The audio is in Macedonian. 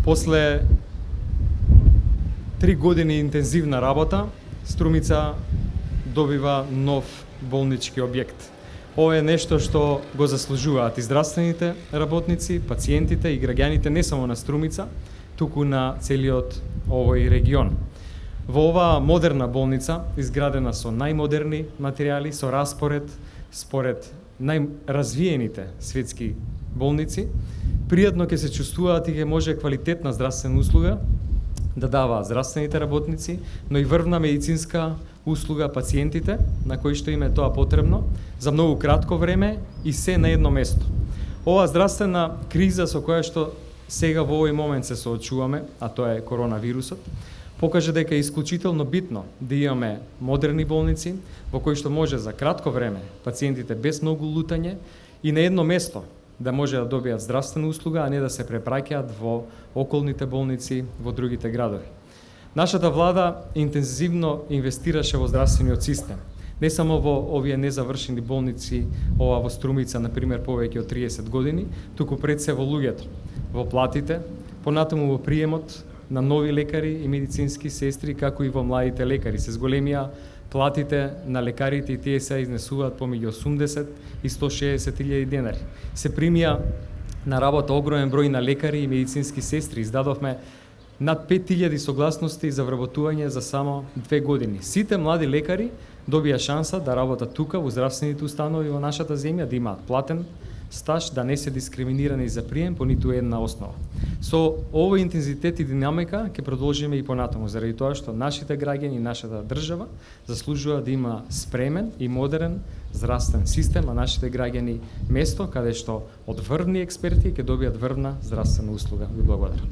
После 3 години интензивна работа, Струмица добива нов болнички објект. Ова е нешто што го заслужуваат и здравствените работници, пациентите и граѓаните не само на Струмица, туку на целиот овој регион. Во оваа модерна болница, изградена со најмодерни материјали, со распоред според најразвиените светски болници, пријатно ќе се чувствуваат и ќе може квалитетна здравствена услуга да даваат здравствените работници, но и врвна медицинска услуга пациентите, на кои што им е тоа потребно, за многу кратко време и се на едно место. Оваа здравствена криза со која што сега во овој момент се соочуваме, а тоа е коронавирусот, покажа дека е исклучително битно да имаме модерни болници во кои што може за кратко време пациентите без многу лутање и на едно место да може да добијат здравствена услуга, а не да се препраќаат во околните болници во другите градови. Нашата влада интензивно инвестираше во здравствениот систем. Не само во овие незавршени болници, ова во Струмица, например, повеќе од 30 години, туку пред се во луѓето, во платите, понатаму во приемот на нови лекари и медицински сестри, како и во младите лекари. Се зголемија платите на лекарите и тие се изнесуваат помеѓу 80 и 160 илјади денари. Се примија на работа огромен број на лекари и медицински сестри. Издадовме над 5000 согласности за вработување за само 2 години. Сите млади лекари добија шанса да работат тука во здравствените установи во нашата земја, да имаат платен стаж, да не се дискриминирани за прием по ниту една основа. Со овој интензитет и динамика ќе продолжиме и понатаму, заради тоа што нашите граѓани и нашата држава заслужува да има спремен и модерен здравствен систем, а нашите граѓани место каде што од врвни експерти ќе добијат врвна здравствена услуга. Ви благодарам.